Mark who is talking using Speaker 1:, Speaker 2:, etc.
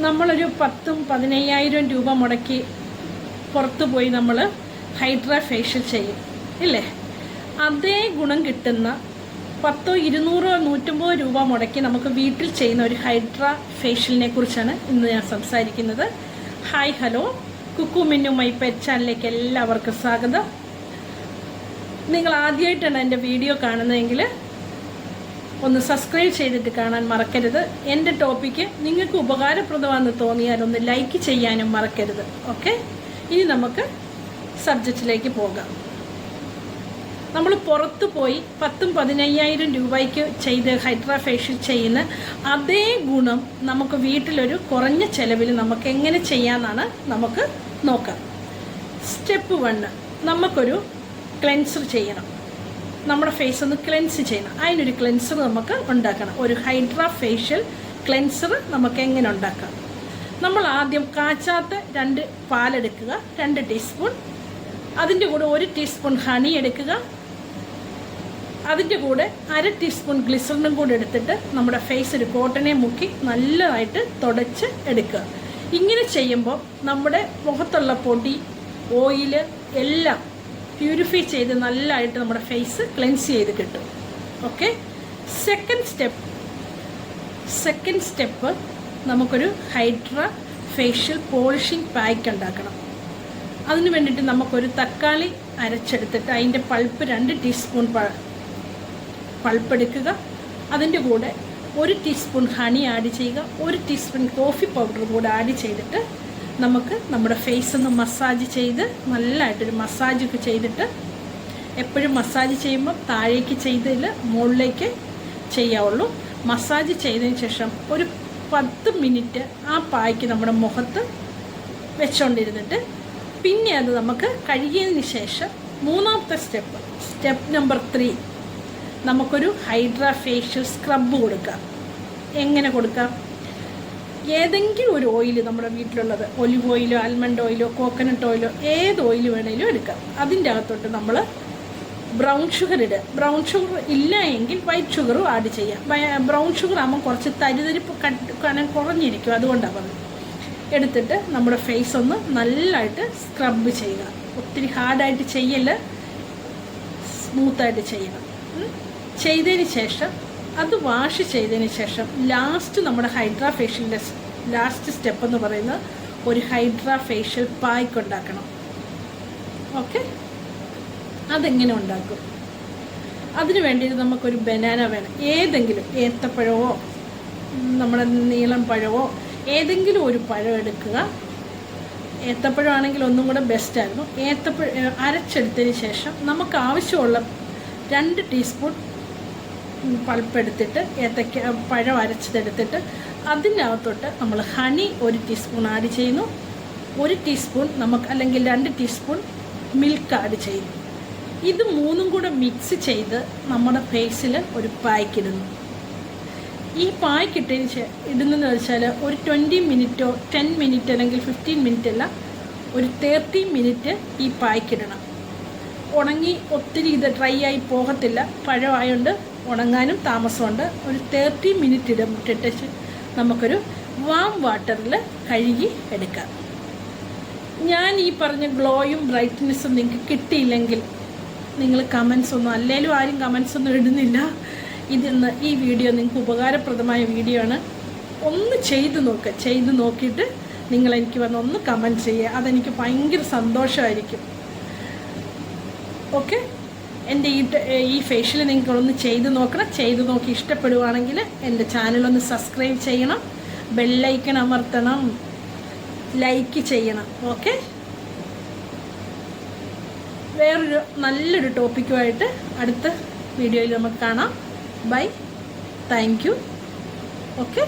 Speaker 1: നമ്മളൊരു 10,000-15,000 രൂപ മുടക്കി പുറത്തു പോയി നമ്മൾ ഹൈഡ്ര ഫേഷ്യൽ ചെയ്യും ഇല്ലേ? അതേ ഗുണം കിട്ടുന്ന 10, 200, 150 രൂപ മുടക്കി നമുക്ക് വീട്ടിൽ ചെയ്യുന്ന ഒരു ഹൈഡ്ര ഫേഷ്യലിനെ കുറിച്ചാണ് ഇന്ന് ഞാൻ സംസാരിക്കുന്നത്. Hi, hello, Kukku Minnu my pet ചാനലിലേക്ക് എല്ലാവർക്കും സ്വാഗതം. നിങ്ങൾ ആദ്യമായിട്ടാണ് എൻ്റെ വീഡിയോ കാണുന്നതെങ്കിൽ ഒന്ന് സബ്സ്ക്രൈബ് ചെയ്തിട്ട് കാണാൻ മറക്കരുത്. എൻ്റെ ടോപ്പിക്ക് നിങ്ങൾക്ക് ഉപകാരപ്രദമാണെന്ന് തോന്നിയാൽ ഒന്ന് ലൈക്ക് ചെയ്യാനും മറക്കരുത്. ഓക്കെ, ഇനി നമുക്ക് സബ്ജക്റ്റിലേക്ക് പോകാം. നമ്മൾ പുറത്തു പോയി 10,000-15,000 രൂപയ്ക്ക് ചെയ്ത് ഹൈഡ്ര ഫേഷ്യൽ ചെയ്യുന്ന അതേ ഗുണം നമുക്ക് വീട്ടിലൊരു കുറഞ്ഞ ചിലവിൽ നമുക്ക് എങ്ങനെ ചെയ്യാമെന്നാണ് നമുക്ക് നോക്കാം. സ്റ്റെപ്പ് 1, നമുക്കൊരു ക്ലെൻസർ ചെയ്യണം. നമ്മുടെ ഫേസ് ഒന്ന് ക്ലെൻസ് ചെയ്യണം. അതിനൊരു ക്ലെൻസർ നമുക്ക് ഉണ്ടാക്കണം. ഒരു ഹൈഡ്ര ഫേഷ്യൽ ക്ലെൻസർ നമുക്ക് എങ്ങനെ ഉണ്ടാക്കാം? നമ്മൾ ആദ്യം കാച്ചാത്ത 2 പാലെടുക്കുക, 2 ടീസ്പൂൺ. അതിൻ്റെ കൂടെ 1 ടീസ്പൂൺ ഹണി എടുക്കുക. അതിൻ്റെ കൂടെ 1/2 ടീസ്പൂൺ ഗ്ലിസറിനും കൂടെ എടുത്തിട്ട് നമ്മുടെ ഫേസ് ഒരു കോട്ടനെ മുക്കി നല്ലതായിട്ട് തുടച്ച് എടുക്കുക. ഇങ്ങനെ ചെയ്യുമ്പോൾ നമ്മുടെ മുഖത്തുള്ള പൊടി, ഓയില് എല്ലാം പ്യൂരിഫൈ ചെയ്ത് നല്ലതായിട്ട് നമ്മുടെ ഫേസ് ക്ലെൻസ് ചെയ്ത് കിട്ടും. ഓക്കെ, സെക്കൻഡ് സ്റ്റെപ്പ് നമുക്കൊരു ഹൈഡ്ര ഫേഷ്യൽ പോളിഷിംഗ് പാക്ക് ഉണ്ടാക്കണം. അതിന് വേണ്ടിയിട്ട് നമുക്കൊരു തക്കാളി അരച്ചെടുത്തിട്ട് അതിൻ്റെ പൾപ്പ് 2 ടീസ്പൂൺ പൾപ്പ് എടുക്കുക. അതിൻ്റെ കൂടെ 1 ടീസ്പൂൺ ഹണി ആഡ് ചെയ്യുക. 1 ടീസ്പൂൺ കോഫി പൗഡർ കൂടെ ആഡ് ചെയ്തിട്ട് നമുക്ക് നമ്മുടെ ഫേസ് ഒന്ന് മസാജ് ചെയ്ത് നല്ലതായിട്ടൊരു മസാജൊക്കെ ചെയ്തിട്ട്, എപ്പോഴും മസാജ് ചെയ്യുമ്പോൾ താഴേക്ക് ചെയ്തതിൽ മുകളിലേക്ക് ചെയ്യാവുള്ളൂ. മസാജ് ചെയ്തതിന് ശേഷം ഒരു 10 മിനിറ്റ് ആ പായ്ക്ക് നമ്മുടെ മുഖത്ത് വെച്ചുകൊണ്ടിരുന്നിട്ട് പിന്നെ അത് നമുക്ക് കഴുകിയതിന് ശേഷം മൂന്നാമത്തെ സ്റ്റെപ്പ് നമ്പർ 3, നമുക്കൊരു ഹൈഡ്ര ഫേഷ്യൽ സ്ക്രബ് കൊടുക്കാം. എങ്ങനെ കൊടുക്കാം? ഏതെങ്കിലും ഒരു ഓയിൽ നമ്മുടെ വീട്ടിലുള്ളത്, ഒലിവ് ഓയിലോ ആൽമണ്ട് ഓയിലോ കോക്കനട്ട് ഓയിലോ ഏത് ഓയിൽ വേണമെങ്കിലും എടുക്കാം. അതിൻ്റെ അകത്തോട്ട് നമ്മൾ ബ്രൗൺ ഷുഗർ ഇടുക. ബ്രൗൺ ഷുഗർ ഇല്ല എങ്കിൽ വൈറ്റ് ഷുഗറും ആഡ് ചെയ്യാം. ബ്രൗൺ ഷുഗർ ആകുമ്പോൾ കുറച്ച് തരിതരിപ്പ് കനം കുറഞ്ഞിരിക്കും, അതുകൊണ്ടാണ് പറഞ്ഞത്. എടുത്തിട്ട് നമ്മുടെ ഫേസ് ഒന്ന് നല്ലതായിട്ട് സ്ക്രബ് ചെയ്യുക. ഒത്തിരി ഹാർഡായിട്ട് ചെയ്യല്ല, സ്മൂത്തായിട്ട് ചെയ്യണം. ചെയ്തതിന് ശേഷം അത് വാഷ് ചെയ്തതിന് ശേഷം ലാസ്റ്റ് നമ്മുടെ ഹൈഡ്ര ഫേഷ്യലിൻ്റെ ലാസ്റ്റ് സ്റ്റെപ്പ് എന്ന് പറയുന്നത് ഒരു ഹൈഡ്ര ഫേഷ്യൽ പായ്ക്ക് ഉണ്ടാക്കണം. ഓക്കെ, അതെങ്ങനെ ഉണ്ടാക്കും? അതിന് വേണ്ടിയിട്ട് നമുക്കൊരു ബനാന വേണം. ഏതെങ്കിലും ഏത്തപ്പഴമോ നമ്മുടെ നീളം പഴമോ ഏതെങ്കിലും ഒരു പഴം എടുക്കുക. ഏത്തപ്പഴം ആണെങ്കിൽ ഒന്നും കൂടെ ബെസ്റ്റായിരുന്നു. ഏത്തപ്പഴം അരച്ചെടുത്തതിന് ശേഷം നമുക്ക് ആവശ്യമുള്ള 2 ടീസ്പൂൺ പൾപ്പെടുത്തിട്ട് പഴം അരച്ചതെടുത്തിട്ട് അതിനകത്തോട്ട് നമ്മൾ ഹണി 1 ടീസ്പൂൺ ആഡ് ചെയ്യുന്നു. 1 ടീസ്പൂൺ അല്ലെങ്കിൽ 2 ടീസ്പൂൺ മിൽക്ക് ആഡ് ചെയ്യുന്നു. ഇത് 3ഉം കൂടെ മിക്സ് ചെയ്ത് നമ്മുടെ ഫേസിൽ ഒരു പായ്ക്ക് ഇടുന്നു. ഈ പായ്ക്ക് ഇടുന്നതെന്ന് വെച്ചാൽ ഒരു 20 മിനിറ്റോ 10 മിനിറ്റ് അല്ലെങ്കിൽ 15 മിനിറ്റ് അല്ല, ഒരു 30 മിനിറ്റ് ഈ പായ്ക്ക് ഇടണം. ഉണങ്ങി ഒത്തിരി ഇത് ഡ്രൈ ആയി പോകത്തില്ല, പഴമായതുകൊണ്ട് ഉണങ്ങാനും താമസമുണ്ട്. ഒരു 30 മിനിറ്റ് ഇട്ടിട്ട് നമുക്കൊരു വാം വാട്ടറിൽ കഴുകി എടുക്കാം. ഞാൻ ഈ പറഞ്ഞ ഗ്ലോയും ബ്രൈറ്റ്നെസ്സും നിങ്ങൾക്ക് കിട്ടിയില്ലെങ്കിൽ നിങ്ങൾ കമൻസ് ഒന്നും, അല്ലെങ്കിലും ആരും കമൻസ് ഒന്നും ഇടുന്നില്ല. ഈ വീഡിയോ നിങ്ങൾക്ക് ഉപകാരപ്രദമായ വീഡിയോ ആണ്. ഒന്ന് ചെയ്ത് നോക്കുക. ചെയ്ത് നോക്കിയിട്ട് നിങ്ങളെനിക്ക് വന്ന് ഒന്ന് കമൻറ്റ് ചെയ്യുക. അതെനിക്ക് ഭയങ്കര സന്തോഷമായിരിക്കും. ഓക്കെ, എൻ്റെ ഈ ഫേഷ്യൽ നിങ്ങളൊന്ന് ചെയ്ത് നോക്കണം. ചെയ്ത് നോക്കി ഇഷ്ടപ്പെടുവാണെങ്കിൽ എൻ്റെ ചാനലൊന്ന് സബ്സ്ക്രൈബ് ചെയ്യണം, ബെല്ലൈക്കൺ അമർത്തണം, ലൈക്ക് ചെയ്യണം. ഓക്കെ, വേറൊരു നല്ലൊരു ടോപ്പിക്കുമായിട്ട് അടുത്ത വീഡിയോയിൽ നമുക്ക് കാണാം. Bye, thank you. ഓക്കെ.